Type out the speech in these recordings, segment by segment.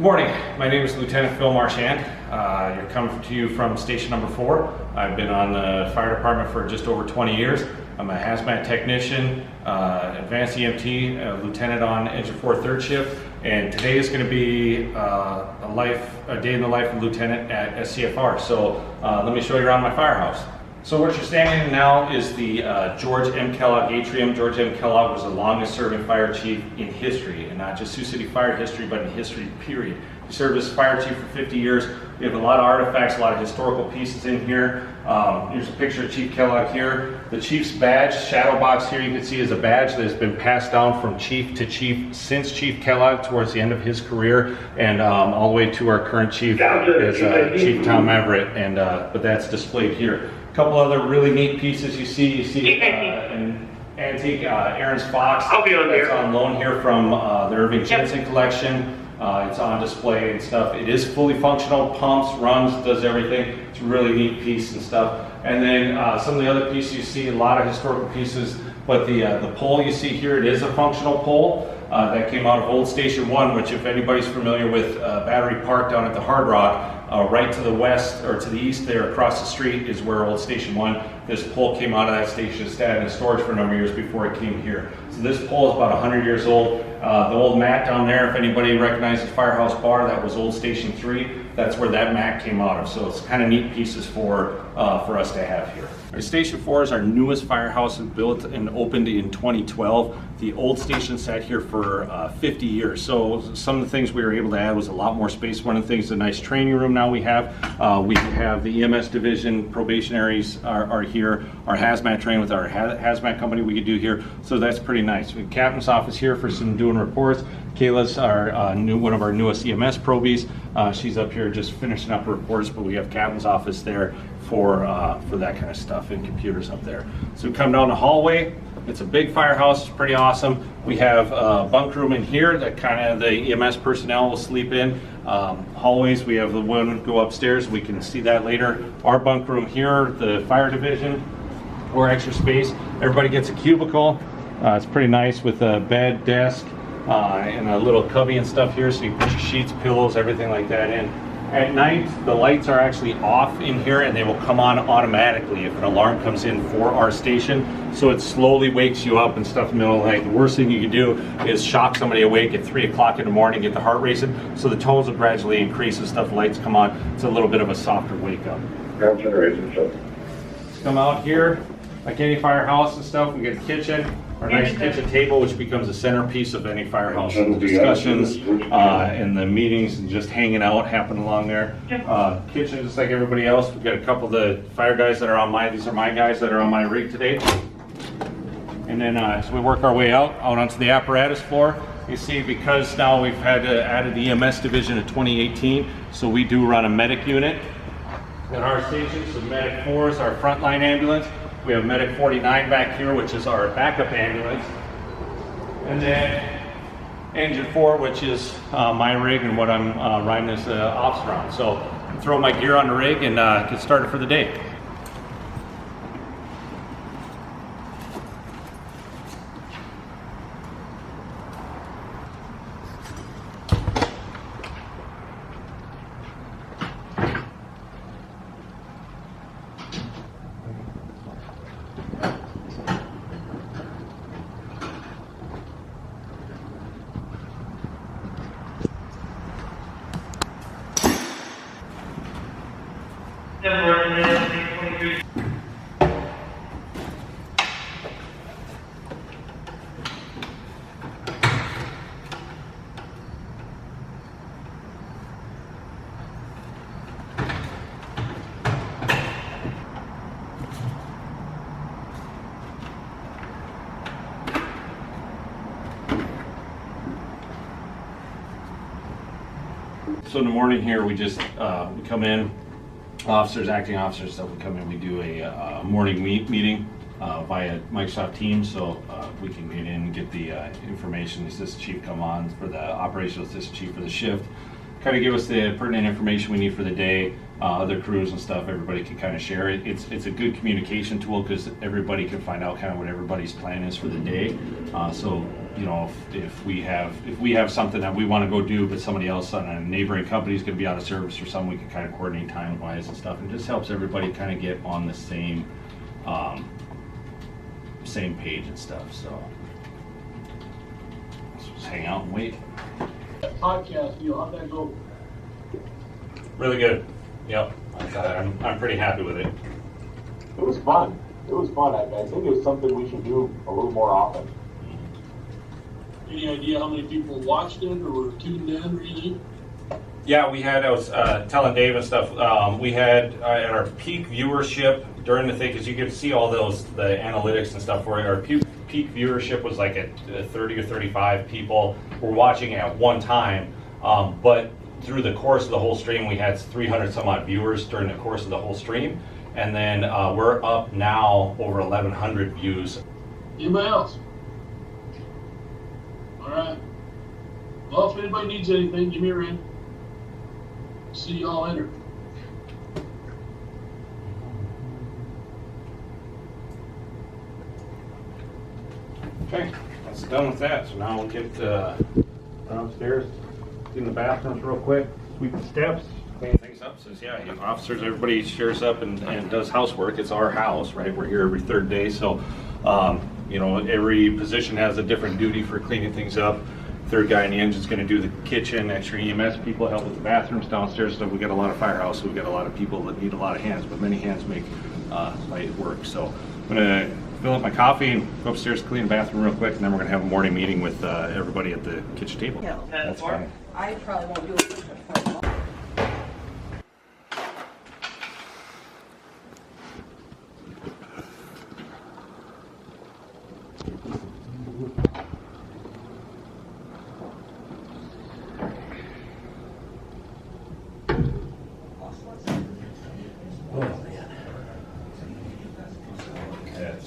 morning. My name is Lieutenant Phil Marchand. You're coming to you from station number 4. I've been on the fire department for just over 20 years. I'm a hazmat technician, advanced EMT, lieutenant on Engine 4 third shift, and today is going to be a day in the life of lieutenant at SCFR. So let me show you around my firehouse. So what you're standing in now is the George M. Kellogg atrium. George M. Kellogg was the longest serving fire chief in history, and not just Sioux City fire history, but in history period. He served as fire chief for 50 years. We have a lot of artifacts, a lot of historical pieces in here. Here's a picture of Chief Kellogg here. The chief's badge, shadow box here, you can see is a badge that has been passed down from chief to chief since Chief Kellogg towards the end of his career, and all the way to our current chief is Chief Tom Everett, and but that's displayed here. A couple other really neat pieces you see an antique Aaron's Fox that's on loan here from the Irving Jensen collection. It's on display and stuff. It is fully functional, pumps, runs, does everything. It's a really neat piece and stuff. And then some of the other pieces you see, a lot of historical pieces, but the pole you see here, it is a functional pole that came out of Old Station 1, which if anybody's familiar with Battery Park down at the Hard Rock, right to the west or to the east there across the street is where Old Station 1, this pole came out of that station, sat in storage for a number of years before it came here. So this pole is about 100 years old. The old mat down there, if anybody recognizes Firehouse Bar, that was Old Station 3. That's where that mat came out of. So it's kind of neat pieces for us to have here. Our Station 4 is our newest firehouse and built and opened in 2012. The old station sat here for 50 years. So some of the things we were able to add was a lot more space. One of the things, a nice training room now we have. We have the EMS division, probationaries are here. Our hazmat training with our hazmat company we could do here. So that's pretty nice. We have captain's office here for some doing reports. Kayla's our one of our newest EMS probies. She's up here just finishing up reports, but we have captain's office there for that kind of stuff and computers up there. So we come down the hallway. It's a big firehouse. It's pretty awesome. We have a bunk room in here that kind of the EMS personnel will sleep in. Hallways, we have the one go upstairs. We can see that later. Our bunk room here, the fire division, more extra space. Everybody gets a cubicle. It's pretty nice with a bed, desk, and a little cubby and stuff here, so you can put your sheets, pillows, everything like that in. At night, the lights are actually off in here and they will come on automatically if an alarm comes in for our station. So it slowly wakes you up and stuff in the middle of the night. The worst thing you can do is shock somebody awake at 3 o'clock in the morning, get the heart racing. So the tones will gradually increase as stuff, lights come on. It's a little bit of a softer wake up. Let's come out here, like any firehouse and stuff, we get a kitchen. Our nice kitchen table, which becomes a centerpiece of any firehouse discussions and the meetings and just hanging out happen along there. Kitchen, just like everybody else. We've got a couple of the fire guys that are on these are my guys that are on my rig today. And then as we work our way out onto the apparatus floor, you see because now we've had added the EMS division in 2018, so we do run a medic unit at our station. So Medic 4 is our frontline ambulance. We have Medic 49 back here, which is our backup ambulance. And then Engine 4, which is my rig and what I'm riding as an officer on. So I throw my gear on the rig and get started for the day. So in the morning here, we just we come in, officers, acting officers, stuff. We come in, we do a morning meeting via Microsoft Teams, so we can get in and get the information. The assistant chief come on for the operational assistant chief for the shift, kind of give us the pertinent information we need for the day. Other crews and stuff, everybody can kind of share it. It's a good communication tool because everybody can find out kind of what everybody's plan is for the day. So you know, if we have something that we want to go do, but somebody else on a neighboring company is going to be out of service or something, we can kind of coordinate time wise and stuff. It just helps everybody kind of get on the same page and stuff. So let's just hang out and wait. Podcast deal, how'd that go? Really good. Yep. I'm pretty happy with it. It was fun. I think it's something we should do a little more often. Any idea how many people watched it or were tuned in or anything? Yeah, we had, I was telling Dave and stuff, we had at our peak viewership during the thing, because you get to see all the analytics and stuff for it. Our peak viewership was like at 30 or 35 people were watching at one time, but through the course of the whole stream, we had 300 some odd viewers during the course of the whole stream. And then we're up now over 1,100 views. Anybody else? All right. Well, if anybody needs anything, give me a ring. See y'all later. Okay, that's done with that. So now we'll get downstairs, in the bathrooms real quick, sweep the steps, clean things up. Says, yeah, you know, officers, everybody shares up and does housework. It's our house, right? We're here every third day, so you know, every position has a different duty for cleaning things up. Third guy in the engine's going to do the kitchen. Extra EMS people help with the bathrooms downstairs. So we got a lot of firehouse, so we got a lot of people that need a lot of hands, but many hands make light work. So I'm going to fill up my coffee and go upstairs, clean the bathroom real quick, and then we're going to have a morning meeting with everybody at the kitchen table. Yeah. That's fine. I probably won't do it.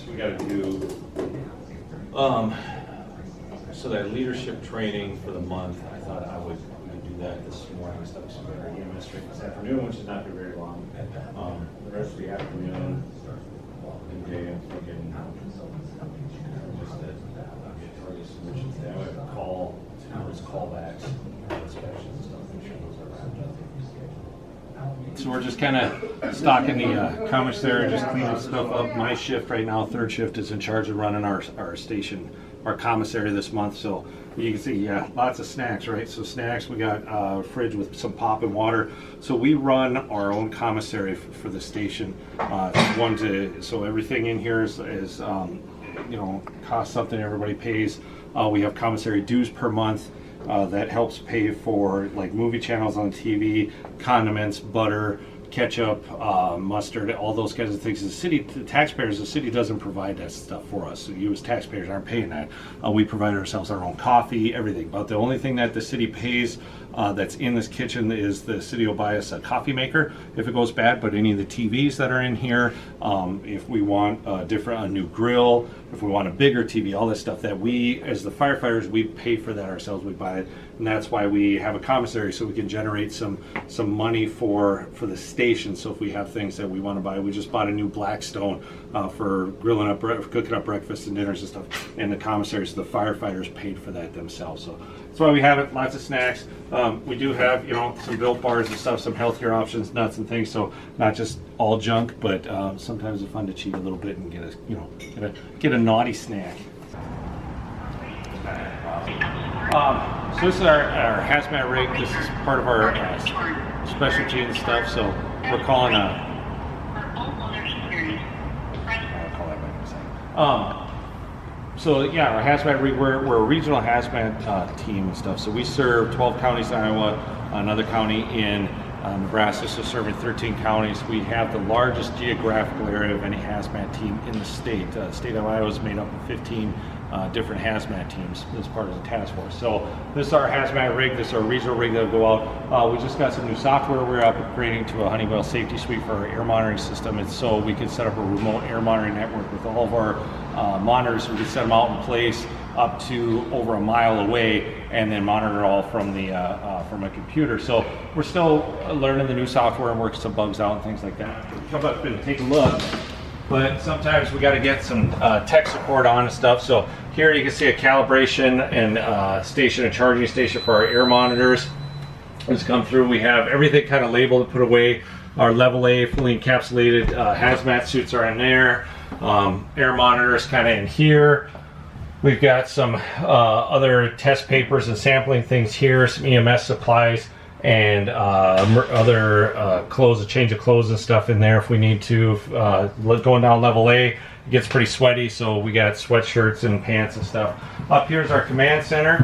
We got to do so that leadership training for the month. I thought we would do that this morning. Stuff so we're going to straight this afternoon, which is not very long. The rest of the afternoon and day, I'm thinking just that target solutions. Then we have a call, there's callbacks, inspections and stuff. Make sure those are wrapped up. So we're just kind of stocking the commissary, just cleaning stuff up. My shift right now, third shift, is in charge of running our station, our commissary this month. So you can see, yeah, lots of snacks, right? So snacks, we got a fridge with some pop and water. So we run our own commissary for the station. So everything in here is you know, costs something, everybody pays. We have commissary dues per month. That helps pay for like movie channels on TV, condiments, butter, ketchup, mustard, all those kinds of things. The taxpayers, the city doesn't provide that stuff for us. So you as taxpayers aren't paying that. We provide ourselves our own coffee, everything. But the only thing that the city pays that's in this kitchen is the city will buy us a coffee maker if it goes bad. But any of the TVs that are in here, if we want a new grill, if we want a bigger TV, all this stuff that we, as the firefighters, we pay for that ourselves. We buy it, and that's why we have a commissary, so we can generate some money for the station. So if we have things that we want to buy, we just bought a new Blackstone for grilling up, cooking up breakfast and dinners and stuff. And the commissary, so the firefighters paid for that themselves. So that's why we have it. Lots of snacks. We do have, you know, some Built bars and stuff, some healthier options, nuts and things. So not just all junk, but sometimes it's fun to cheat a little bit and get a naughty snack. So this is our hazmat rig. This is part of our specialty and stuff. So we're calling so yeah, our hazmat rig, we're a regional hazmat team and stuff. So we serve 12 counties in Iowa, another county in Nebraska, so serving 13 counties. We have the largest geographical area of any hazmat team in the state. The state of Iowa is made up of 15 different hazmat teams as part of the task force. So this is our hazmat rig, this is our regional rig that'll go out. We just got some new software we're upgrading to a Honeywell safety suite for our air monitoring system. It's so we can set up a remote air monitoring network with all of our monitors. We can set them out in place up to over a mile away and then monitor all from a computer. So we're still learning the new software and working some bugs out and things like that. Come up and take a look. But sometimes we got to get some tech support on and stuff. So Here you can see a calibration and station, a charging station for our air monitors. Let's come through. We have everything kind of labeled and put away. Our level A, fully encapsulated hazmat suits are in there. Air monitors kind of in here. We've got some other test papers and sampling things here, some EMS supplies, and other clothes, a change of clothes and stuff in there if we need to. Going down level A, it gets pretty sweaty, so we got sweatshirts and pants and stuff. Up here is our command center,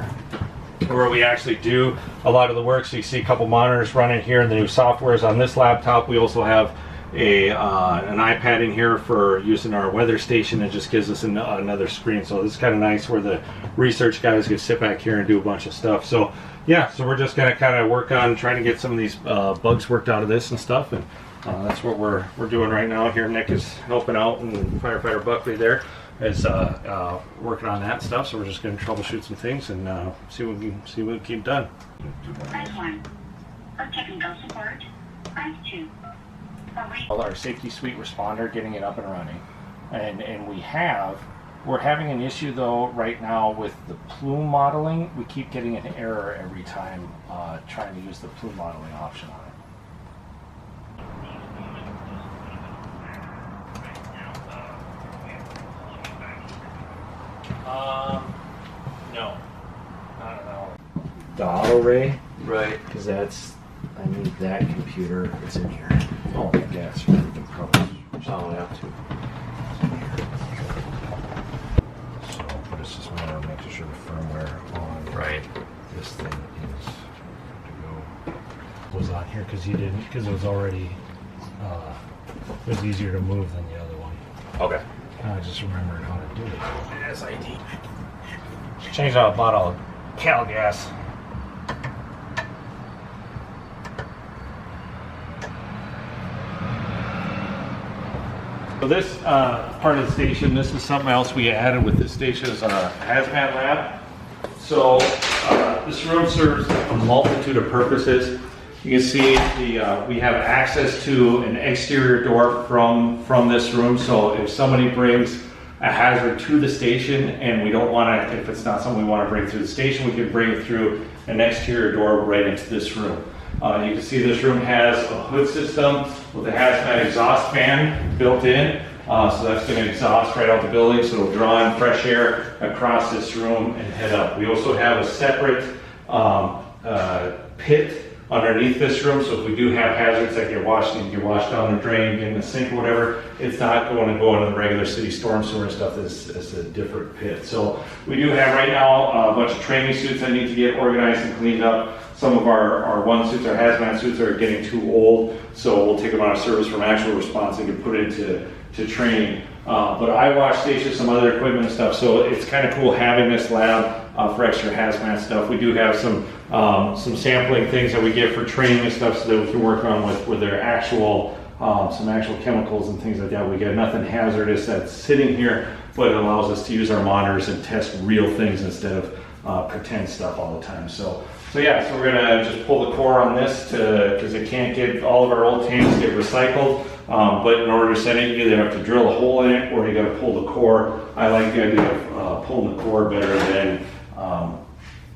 where we actually do a lot of the work. So you see a couple monitors running here. The new software is on this laptop. We also have an iPad in here for using our weather station. It just gives us another screen. So this is kind of nice where the research guys can sit back here and do a bunch of stuff. So yeah, so we're just going to kind of work on trying to get some of these bugs worked out of this and stuff. And that's what we're doing right now here. Nick is helping out, and firefighter Buckley there is working on that stuff. So we're just going to troubleshoot some things and see what we can keep done. Press 1. For technical support, press 2. Our safety suite responder, getting it up and running, and we're having an issue though right now with the plume modeling. We keep getting an error every time trying to use the plume modeling option on it. No, I don't know. The auto ray, right? Because I need that computer. It's in here. Oh, yeah, it's we can probably solve it out too. So, but it's just a matter of making sure the firmware on this thing is to go. Was on here because it was already. It was easier to move than the other one. Okay. I just remembered how to do it. SID. Changed out a bottle of Cal gas. So this part of the station, this is something else we added with this station, is a hazmat lab. So this room serves a multitude of purposes. You can see we have access to an exterior door from this room. So if somebody brings a hazard to the station and we don't want to, if it's not something we want to bring through the station, we can bring it through an exterior door right into this room. You can see this room has a hood system with a hazmat exhaust fan built in. So that's going to exhaust right out the building, so it'll draw in fresh air across this room and head up. We also have a separate pit underneath this room, so if we do have hazards that get washed down the drain, get in the sink or whatever, it's not going to go into the regular city storm sewer and stuff. It's a different pit. So we do have right now a bunch of training suits that need to get organized and cleaned up. Some of our one suits, our hazmat suits, are getting too old, so we'll take them out of service from actual response and can put it into training. But I wash stations, some other equipment and stuff, so it's kind of cool having this lab for extra hazmat stuff. We do have some sampling things that we get for training and stuff, so that we can work on with their actual some actual chemicals and things like that. We got nothing hazardous that's sitting here, but it allows us to use our monitors and test real things instead of pretend stuff all the time. So yeah, so we're gonna just pull the core on this because it can't get, all of our old tanks get recycled. But in order to send it, you either have to drill a hole in it or you got to pull the core. I like the idea of pulling the core better than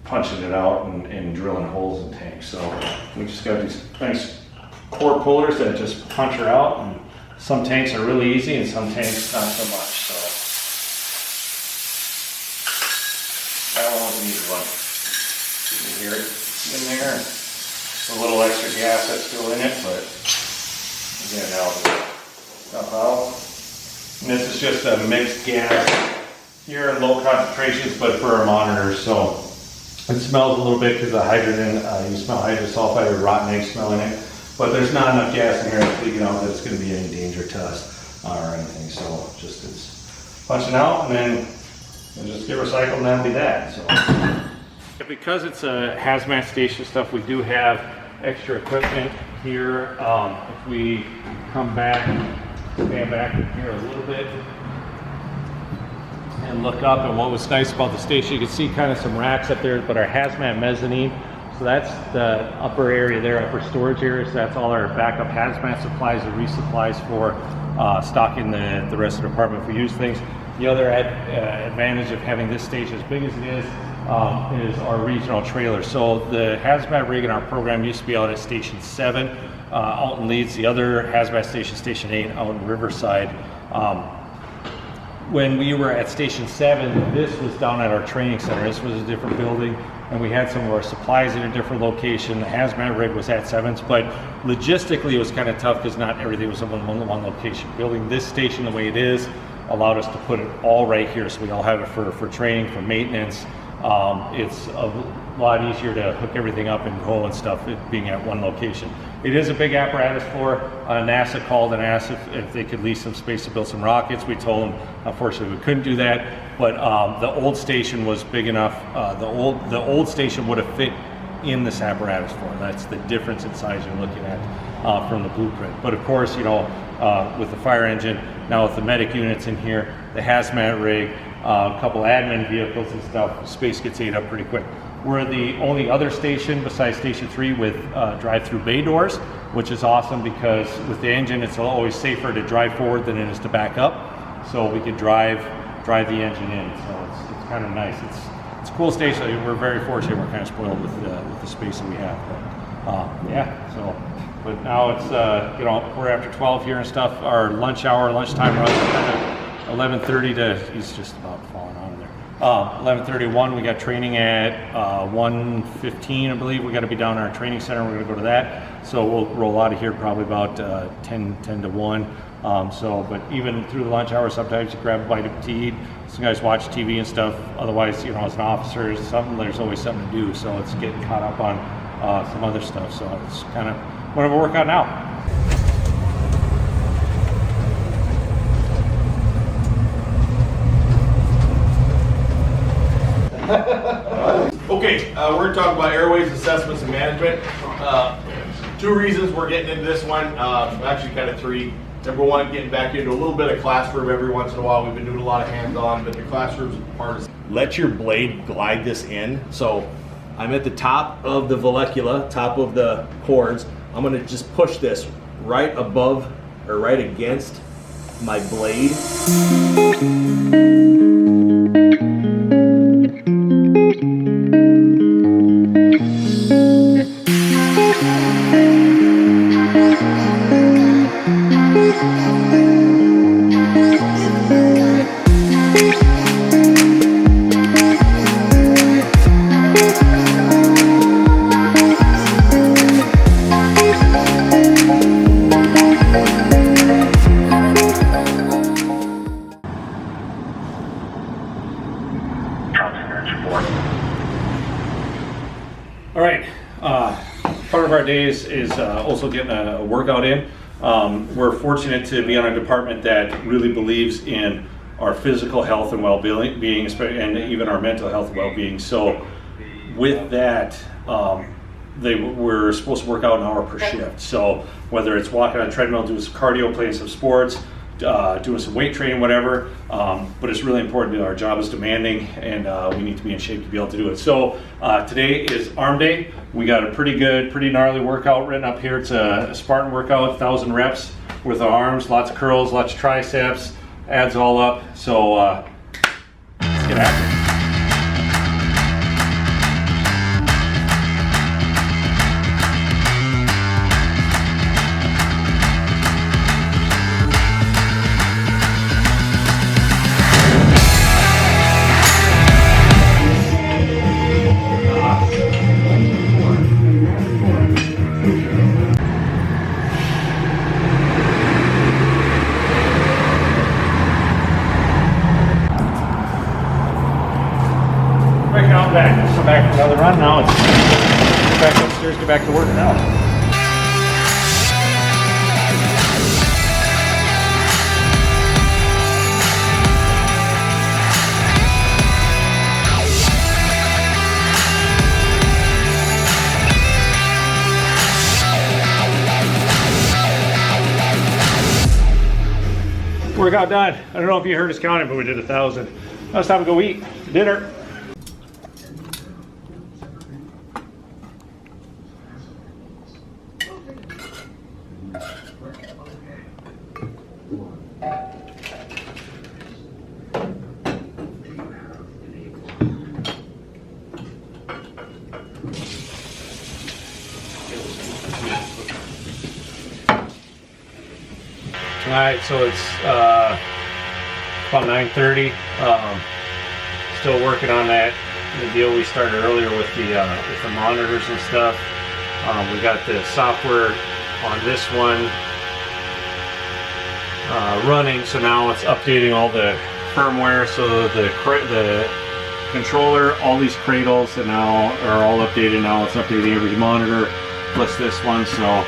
punching it out and drilling holes in tanks. So we just got these nice core pullers that just punch her out. And some tanks are really easy and some tanks not so much. So that one was an easy one. You can hear it in there. It's a little extra gas that's still in it, but again, now stuff out. And this is just a mixed gas here in low concentrations, but for our monitors. So it smells a little bit because of hydrogen. You smell hydrosulfide or rotten egg smell in it. But there's not enough gas in here to leak out that it's going to be any danger to us or anything. So just it's punching out and then it'll just get recycled and that'll be that. So because it's a hazmat station stuff, we do have extra equipment here. If we come back, stand back here a little bit and look up, and what was nice about the station, you can see kind of some racks up there, but our hazmat mezzanine, so that's the upper area there, upper storage area, so that's all our backup hazmat supplies and resupplies for stocking the rest of the department if we use things. The other advantage of having this station as big as it is our regional trailer. So the hazmat rig in our program used to be out at Station 7 out in Leeds. The other hazmat station, Station 8, out in Riverside. When we were at Station 7, this was down at our training center. This was a different building, and we had some of our supplies in a different location. The hazmat rig was at 7's, but logistically it was kind of tough because not everything was in one location. Building this station the way it is allowed us to put it all right here, so we all have it for training, for maintenance. It's a lot easier to hook everything up and go and stuff, it being at one location. It is a big apparatus floor. NASA called and asked if they could lease some space to build some rockets. We told them, unfortunately, we couldn't do that. But the old station was big enough. The old station would have fit in this apparatus floor. That's the difference in size you're looking at from the blueprint. But of course, you know, with the fire engine, now with the medic units in here, the hazmat rig, a couple admin vehicles and stuff, space gets ate up pretty quick. We're the only other station besides Station 3 with drive-through bay doors, which is awesome because with the engine, it's always safer to drive forward than it is to back up. So we could drive the engine in. So it's kind of nice. It's a cool station. We're very fortunate. We're kind of spoiled with the space that we have. But, yeah. So, but now it's you know, we're after 12 here and stuff. Our lunchtime runs kind of 11:30 to. He's just about falling out of there. 11:31, we got training at 1:15, I believe. We got to be down in our training center. We're going to go to that. So we'll roll out of here probably about 10 to 1. But even through the lunch hour, sometimes you grab a bite of tea. Some guys watch TV and stuff. Otherwise, you know, as an officer, there's always something to do. So it's getting caught up on some other stuff. So it's kind of what we're working on now. Okay, we're going to talk about airways assessments and management. 2 reasons we're getting into this one, actually kind of 3. Number 1, getting back into a little bit of classroom every once in a while. We've been doing a lot of hands-on, but the classroom part is let your blade glide this in. So I'm at the top of the vallecula, top of the cords. I'm going to just push this right above or right against my blade. All right, part of our days is also getting a workout in. We're fortunate to be on a department that really believes in our physical health and well-being, and even our mental health and well-being. So with that, we're supposed to work out an hour per shift. So whether it's walking on a treadmill, doing some cardio, playing some sports, doing some weight training, whatever, but it's really important. Our job is demanding, and we need to be in shape to be able to do it. So today is arm day. We got a pretty gnarly workout written up here. It's a Spartan workout, 1,000 reps with our arms, lots of curls, lots of triceps, abs all up. So let's get after it. Back for another run now. It's back upstairs, get back to work now. Workout done. I don't know if you heard us counting, but we did 1,000. Now it's time to go eat dinner. Alright, so it's about 9:30. Still working on that, the deal we started earlier with the monitors and stuff. We got the software on this one running, so now it's updating all the firmware. So the controller, all these cradles, and now are all updated. Now it's updating every monitor plus this one. So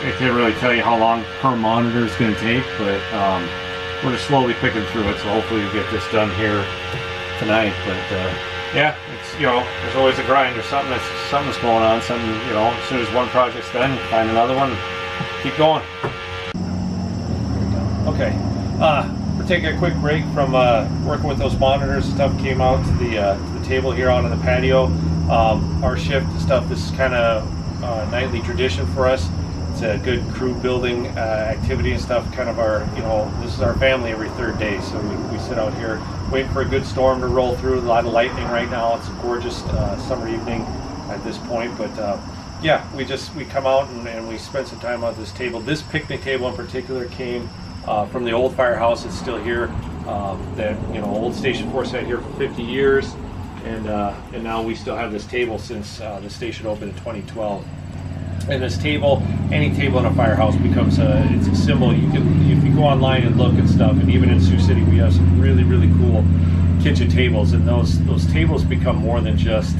I can't really tell you how long per monitor is going to take, but we're just slowly picking through it. So hopefully we get this done here tonight. But yeah, it's, you know, there's always a grind. There's something's going on. Something, you know, as soon as one project's done, find another one, keep going. Okay, we're taking a quick break from working with those monitors and stuff. Came out to the table here out on the patio. Our shift and stuff, this is kind of nightly tradition for us. It's a good crew building activity and stuff. Kind of our, you know, this is our family every third day. So we sit out here waiting for a good storm to roll through. A lot of lightning right now. It's a gorgeous summer evening at this point. But yeah, we come out and we spend some time at this table. This picnic table in particular came from the old firehouse. It's still here. That, you know, old Station 4 sat here for 50 years, and now we still have this table since the station opened in 2012. And this table, any table in a firehouse becomes it's a symbol. You can, if you go online and look and stuff, and even in Sioux City, we have some really cool kitchen tables, and those tables become more than just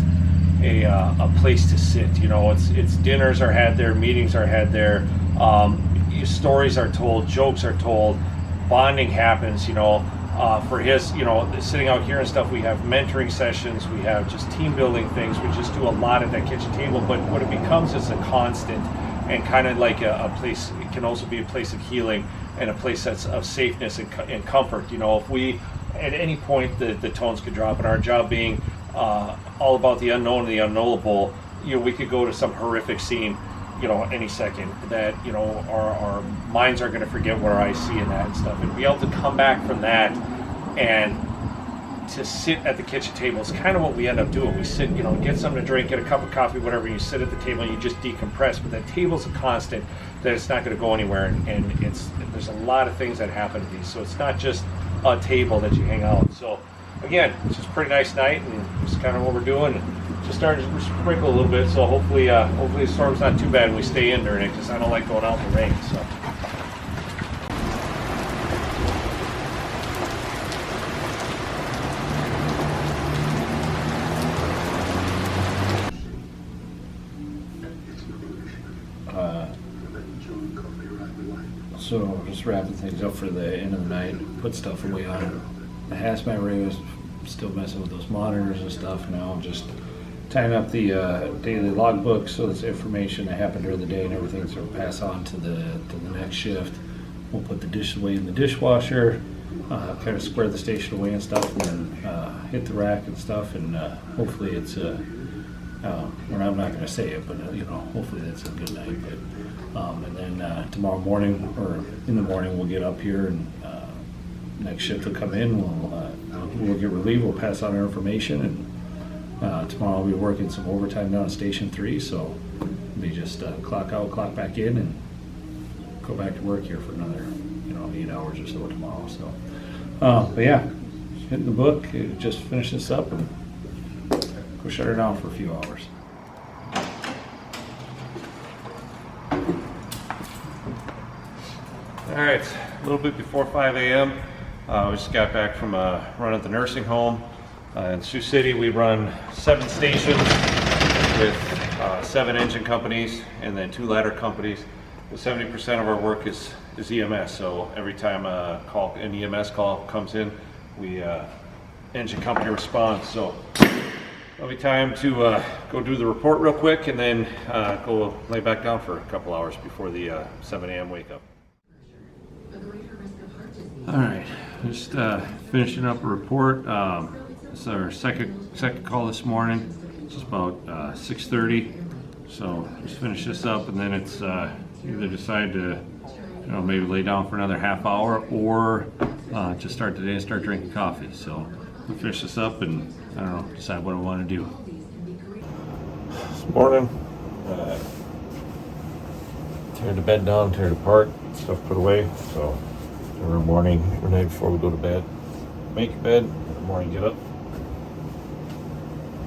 a place to sit. You know, it's dinners are had there, meetings are had there. Stories are told, jokes are told, bonding happens, you know. For his, you know, sitting out here and stuff, we have mentoring sessions, we have just team building things, we just do a lot at that kitchen table. But what it becomes is a constant, and kind of like a place, it can also be a place of healing and a place that's of safeness and comfort. You know, if we, at any point, the tones could drop, and our job being all about the unknown and the unknowable, you know, we could go to some horrific scene, you know, any second that, you know, our minds are going to forget what our eyes see in that and stuff, and be able to come back from that and to sit at the kitchen table is kind of what we end up doing. We sit, you know, get something to drink, get a cup of coffee, whatever, and you sit at the table and you just decompress. But that table's a constant, that it's not going to go anywhere, and there's a lot of things that happen to these, so it's not just a table that you hang out. So again, it's just a pretty nice night, and just kind of what we're doing. Just starting to sprinkle a little bit, so hopefully the storm's not too bad and we stay in during it, because I don't like going out in the rain. So. So just wrapping things up for the end of the night, put stuff away on the hazmat rig. Was still messing with those monitors and stuff. Now just tying up the daily logbook, so that's information that happened during the day and everything, so we'll pass on to the next shift. We'll put the dishes away in the dishwasher, kind of square the station away and stuff, and then hit the rack and stuff, and hopefully it's well, I'm not going to say it, but you know, hopefully that's a good night. But and then tomorrow morning, or in the morning, we'll get up here, and next shift will come in. We'll get relieved. We'll pass on our information, and tomorrow I'll be working some overtime down at Station 3, so we just clock out, clock back in, and go back to work here for another, you know, 8 hours or so tomorrow. So, but yeah, hitting the book, just finish this up and go shut her down for a few hours. All right, a little bit before 5 a.m. We just got back from a run at the nursing home. In Sioux City, we run 7 stations with 7 engine companies and then 2 ladder companies. 70% of our work is EMS, so every time an EMS call comes in, we engine company responds. So it'll be time to go do the report real quick, and then go lay back down for a couple hours before the 7 a.m. wake up. All right, just finishing up a report. It's our second call this morning. It's about 6:30. So just finish this up, and then it's either decide to, you know, maybe lay down for another half hour, or just start the day and start drinking coffee. So we'll finish this up, and I don't know, decide what I want to do. This morning, tear the bed down, tear it apart, stuff put away. So every morning or night before we go to bed, make your bed. In the morning, get up,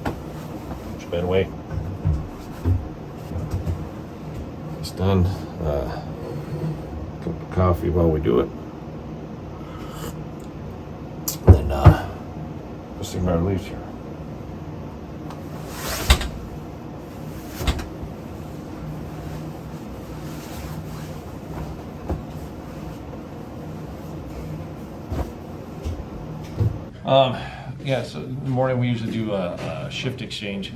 put your bed away. It's done. Cup of coffee while we do it. And then just see my leaves here. Yeah, so in the morning we usually do a shift exchange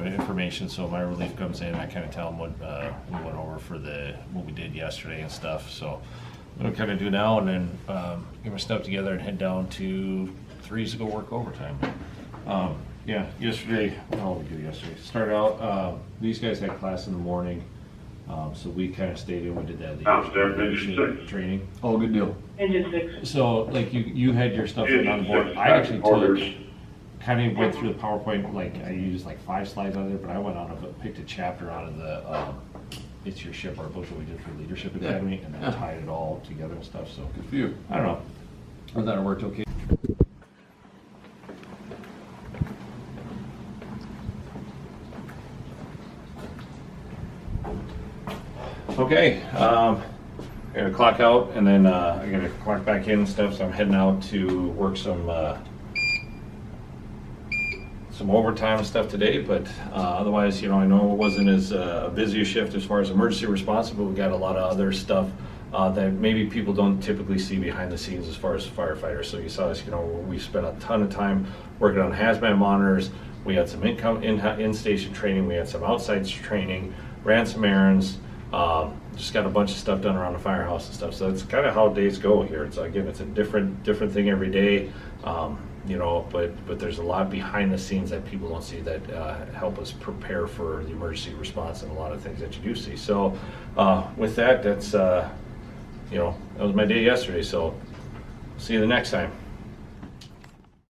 information. So my relief comes in, I kind of tell them what we went over for what we did yesterday and stuff. So what we kind of do now, and then get my stuff together and head down to 3's to go work overtime. Yeah, yesterday, what did we do yesterday? Started out, these guys had class in the morning. So we kind of stayed in, we did that leadership training. Oh, good deal. So like you had your stuff written on the board. I actually kind of went through the PowerPoint, like I used like 5 slides on there, but I went out of it, picked a chapter out of the It's Your Ship, our book that we did for Leadership Academy, and then tied it all together and stuff. So Good for you. I don't know. I thought it worked okay. Okay, I gotta clock out and then I gotta clock back in and stuff, so I'm heading out to work some overtime and stuff today, but otherwise, you know, I know it wasn't as busy a shift as far as emergency response, but we got a lot of other stuff that maybe people don't typically see behind the scenes as far as firefighters. So you saw us, you know, we spent a ton of time working on hazmat monitors. We had some in-station training, we had some outside training, ran some errands. Just got a bunch of stuff done around the firehouse and stuff. So it's kind of how days go here. It's again, it's a different thing every day. You know, but there's a lot behind the scenes that people don't see that help us prepare for the emergency response and a lot of things that you do see. So with that, that's you know, that was my day yesterday. So see you the next time.